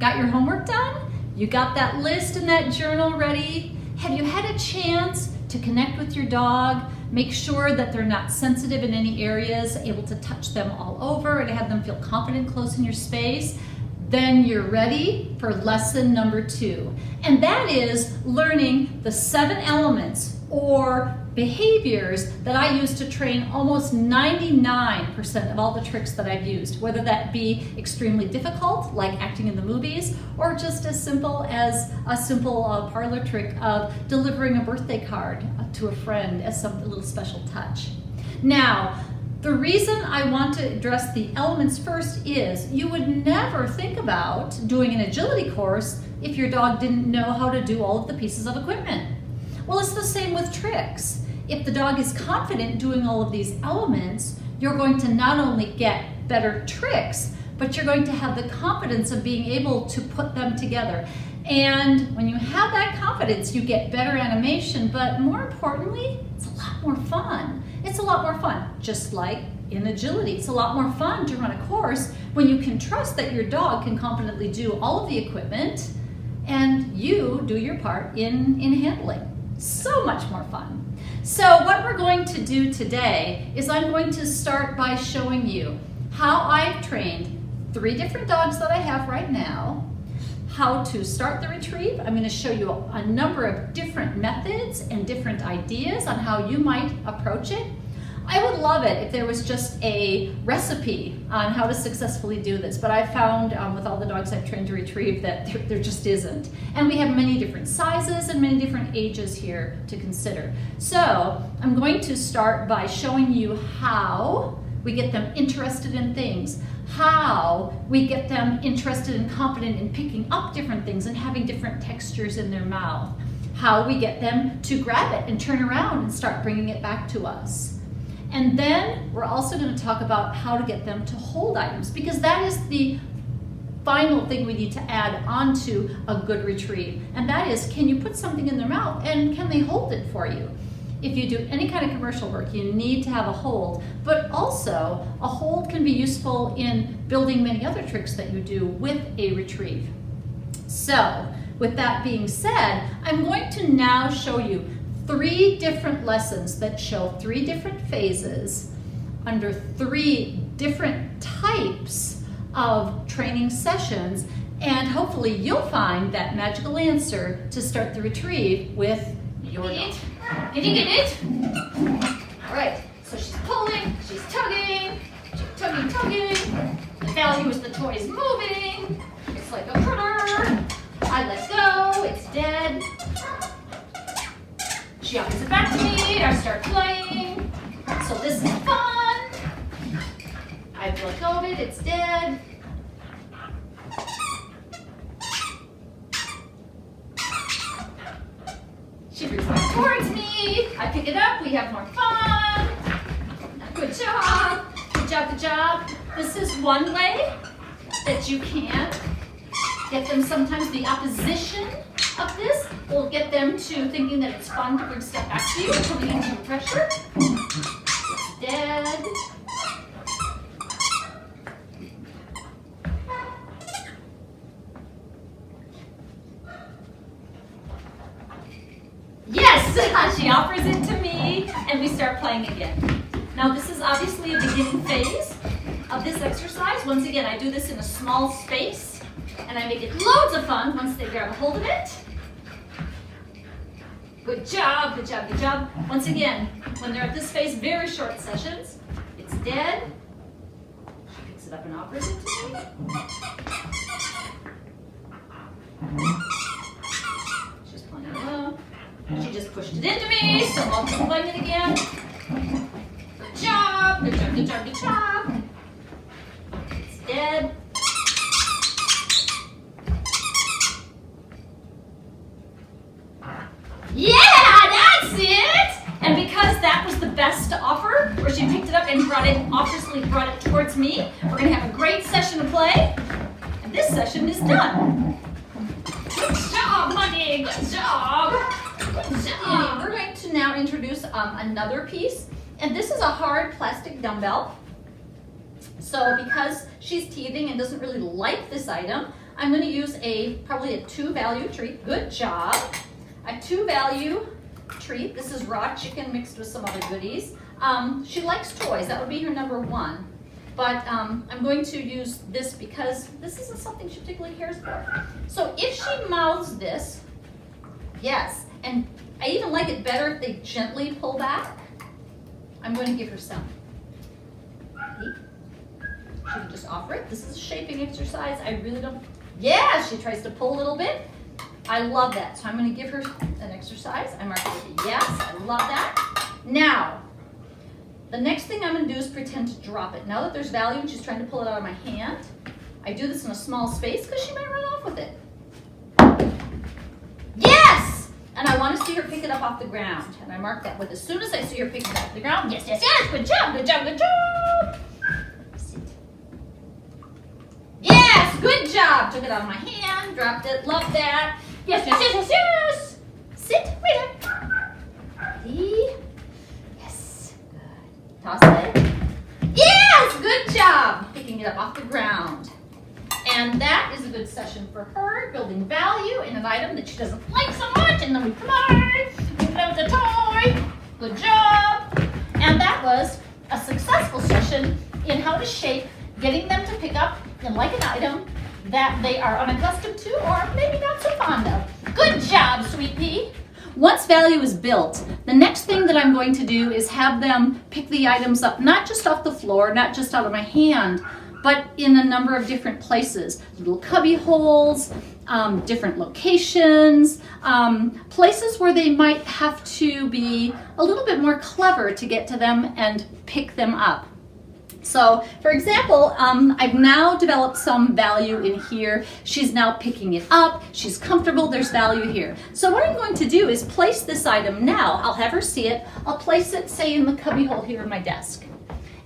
Got your homework done? You got that list and that journal ready? Have you had a chance to connect with your dog? Make sure that they're not sensitive in any areas, able to touch them all over and have them feel confident close in your space. Then you're ready for lesson number 2. And that is learning the 7 elements or behaviors that I use to train almost 99% of all the tricks that I've used, whether that be extremely difficult, like acting in the movies, or just as simple as a simple parlor trick of delivering a birthday card to a friend as a little special touch. Now, the reason I want to address the elements first is you would never think about doing an agility course if your dog didn't know how to do all of the pieces of equipment. Well, it's the same with tricks. If the dog is confident doing all of these elements, you're going to not only get better tricks, but you're going to have the confidence of being able to put them together. And when you have that confidence, you get better animation, but more importantly, it's a lot more fun. It's a lot more fun, just like in agility. It's a lot more fun to run a course when you can trust that your dog can confidently do all of the equipment and you do your part in handling. So much more fun. So what we're going to do today is I'm going to start by showing you how I've trained 3 different dogs that I have right now, how to start the retrieve. I'm going to show you a number of different methods and different ideas on how you might approach it. I would love it if there was just a recipe on how to successfully do this, but I found with all the dogs I've trained to retrieve that there just isn't. And we have many different sizes and many different ages here to consider. So I'm going to start by showing you how we get them interested in things, how we get them interested and confident in picking up different things and having different textures in their mouth, how we get them to grab it and turn around and start bringing it back to us. And then we're also going to talk about how to get them to hold items, because that is the final thing we need to add onto a good retrieve. And that is, can you put something in their mouth and can they hold it for you? If you do any kind of commercial work, you need to have a hold, but also a hold can be useful in building many other tricks that you do with a retrieve. So with that being said, I'm going to now show you 3 different lessons that show 3 different phases under 3 different types of training sessions, and hopefully you'll find that magical answer to start the retrieve with your dog. Can you get it? All right, so she's pulling, she's tugging, tugging. The value is the toy is moving. It's like a critter. I let go, it's dead. She offers it back to me, I start playing. So this is fun. I've let go of it, it's dead. She brings it towards me. I pick it up, we have more fun. Good job, good job, good job. This is one way that you can get them. Sometimes the opposition of this will get them to thinking that it's fun to bring stuff back to you, putting into pressure. It's dead. Yes, she offers it to me, and we start playing again. Now this is obviously a beginning phase of this exercise. Once again, I do this in a small space, and I make it loads of fun once they grab a hold of it. Good job, good job, good job. Once again, when they're at this phase, very short sessions. It's dead. She picks it up and offers it to me. She's playing it alone. She just pushed it into me, so I'll keep playing it again. Good job, good job, good job, good job. It's dead. Yeah, that's it! And because that was the best to offer, where she picked it up and obviously brought it towards me, we're gonna have a great session of play. And this session is done. Good job, honey, good job. Good job. We're going to now introduce another piece. And this is a hard plastic dumbbell. So because she's teething and doesn't really like this item, I'm going to use probably a 2 value treat. Good job. A 2 value treat. This is raw chicken mixed with some other goodies. She likes toys. That would be her number 1. But I'm going to use this because this isn't something she particularly cares for. So if she mouths this, yes, and I even like it better if they gently pull back, I'm going to give her some. See? She can just offer it. This is a shaping exercise. I really don't, yeah, she tries to pull a little bit. I love that. So I'm going to give her an exercise. I mark it with a yes. I love that. Now, the next thing I'm going to do is pretend to drop it. Now that there's value and she's trying to pull it out of my hand, I do this in a small space because she might run off with it. Yes! And I want to see her pick it up off the ground. And I mark that with as soon as I see her pick it up off the ground. Yes, yes, yes. Good job, good job, good job. Sit. Yes, good job. Took it out of my hand, dropped it. Love that. Yes, yes, yes, yes, yes. Sit, right there. See? Yes, good. Toss it. Yes, good job. Picking it up off the ground. And that is a good session for her, building value in an item that she doesn't like so much. And then we play, we play with the toy. Good job. And that was a successful session in how to shape, getting them to pick up and like an item that they are unaccustomed to or maybe not so fond of. Good job, Sweet Pea. Once value is built, the next thing that I'm going to do is have them pick the items up, not just off the floor, not just out of my hand, but in a number of different places. Little cubby holes, different locations, places where they might have to be a little bit more clever to get to them and pick them up. So, for example, I've now developed some value in here. She's now picking it up. She's comfortable. There's value here. So what I'm going to do is place this item now. I'll have her see it. I'll place it, say, in the cubby hole here in my desk.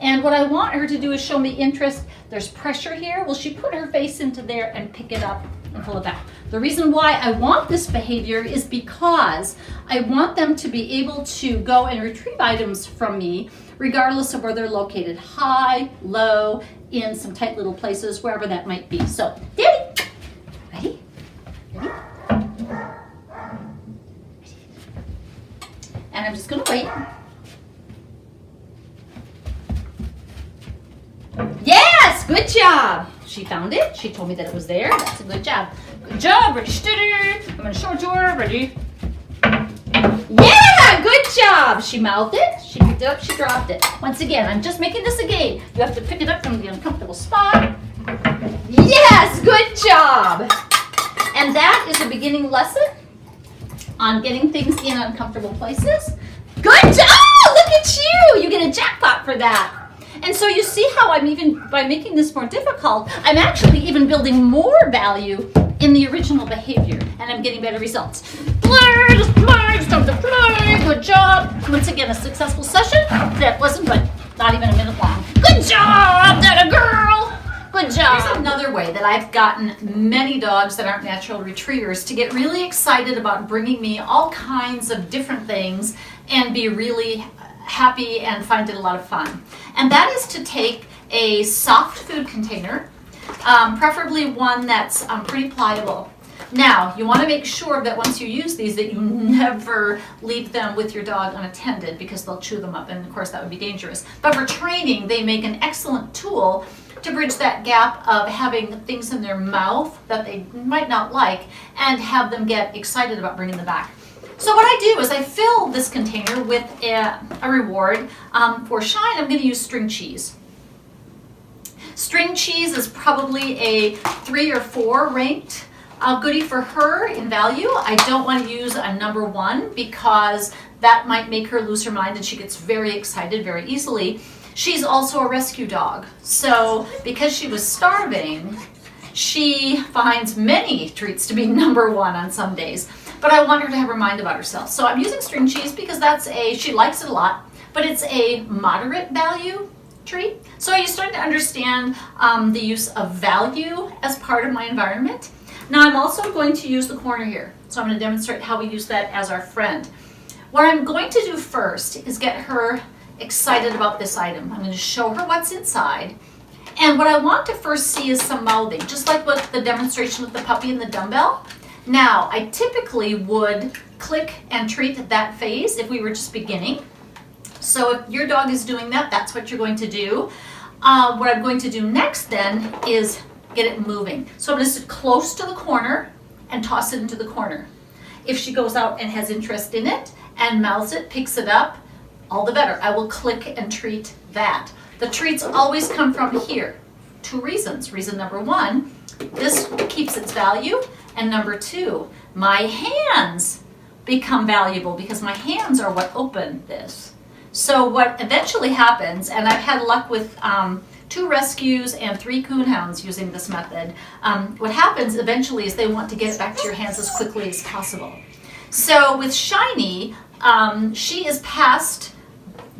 And what I want her to do is show me interest. There's pressure here. Will she put her face into there and pick it up and pull it back? The reason why I want this behavior is because I want them to be able to go and retrieve items from me regardless of where they're located, high, low, in some tight little places, wherever that might be. So, Daddy, ready? Ready? And I'm just gonna wait. Yes, good job. She found it. She told me that it was there. That's a good job. Good job, ready, steady. I'm gonna show it to her, ready? Yeah, good job. She mouthed it, she picked it up, she dropped it. Once again, I'm just making this a game. You have to pick it up from the uncomfortable spot. Yes, good job. And that is a beginning lesson on getting things in uncomfortable places. Good job. Oh, look at you. You get a jackpot for that. And so you see how I'm even, by making this more difficult, I'm actually even building more value in the original behavior, and I'm getting better results. Play, just play, it's time to play. Good job. Once again, a successful session. That wasn't but not even a minute long. Good job, that a girl. Good job. Here's another way that I've gotten many dogs that aren't natural retrievers to get really excited about bringing me all kinds of different things and be really happy and find it a lot of fun. And that is to take a soft food container, preferably one that's pretty pliable. Now, you want to make sure that once you use these that you never leave them with your dog unattended because they'll chew them up, and of course that would be dangerous. But for training, they make an excellent tool to bridge that gap of having things in their mouth that they might not like and have them get excited about bringing them back. So what I do is I fill this container with a reward. For Shine, I'm going to use string cheese. String cheese is probably a 3 or 4 ranked goodie for her in value. I don't want to use a number 1 because that might make her lose her mind and she gets very excited very easily. She's also a rescue dog. So because she was starving, she finds many treats to be number 1 on some days. But I want her to have her mind about herself. So I'm using string cheese because she likes it a lot, but it's a moderate value treat. So are you starting to understand the use of value as part of my environment? Now I'm also going to use the corner here. So I'm going to demonstrate how we use that as our friend. What I'm going to do first is get her excited about this item. I'm going to show her what's inside. And what I want to first see is some mouthing, just like with the demonstration with the puppy and the dumbbell. Now, I typically would click and treat that phase if we were just beginning. So if your dog is doing that, that's what you're going to do. What I'm going to do next then is get it moving. So I'm going to sit close to the corner and toss it into the corner. If she goes out and has interest in it and mouths it, picks it up, all the better. I will click and treat that. The treats always come from here. 2 reasons. Reason number 1, this keeps its value. And number 2, my hands become valuable because my hands are what open this. So what eventually happens, and I've had luck with 2 rescues and 3 coonhounds using this method, what happens eventually is they want to get it back to your hands as quickly as possible. So with Shiny, she is past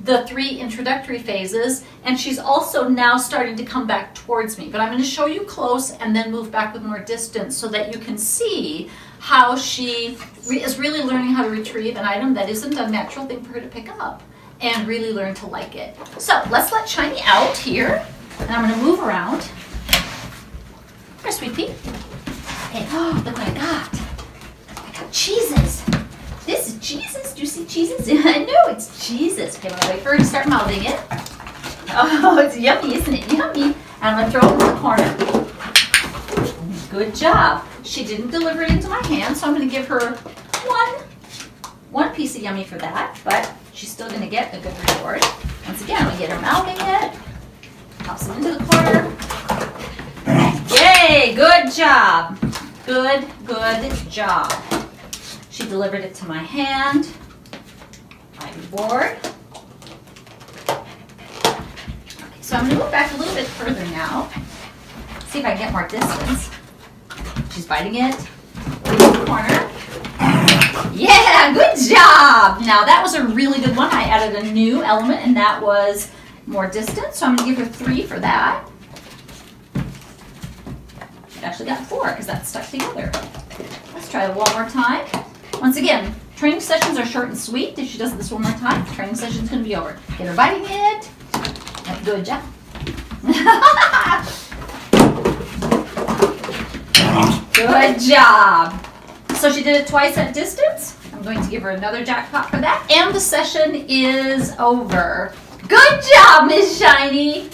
the 3 introductory phases, and she's also now starting to come back towards me. But I'm going to show you close and then move back with more distance so that you can see how she is really learning how to retrieve an item that isn't a natural thing for her to pick up and really learn to like it. So let's let Shiny out here, and I'm going to move around. Here, sweet pea. Okay, oh, look what I got. I got cheeses. This is cheeses. Do you see cheeses? I know it's cheeses. Okay, I'm gonna wait for her to start mouthing it. Oh, it's yummy, isn't it? Yummy. And I'm gonna throw it in the corner. Good job. She didn't deliver it into my hand, so I'm gonna give her one piece of yummy for that, but she's still gonna get a good reward. Once again, I'm gonna get her mouthing it. Toss it into the corner. Yay, good job. Good job. She delivered it to my hand. My reward. Okay, so I'm going to move back a little bit further now. See if I can get more distance. She's biting it. In the corner. Yeah, good job. Now that was a really good one. I added a new element, and that was more distance. So I'm going to give her 3 for that. She actually got 4 because that's stuck together. Let's try it one more time. Once again, training sessions are short and sweet. If she does this one more time, training session's going to be over. Get her biting it. Good job. Good job. So she did it twice at distance. I'm going to give her another jackpot for that. And the session is over. Good job, Miss Shiny.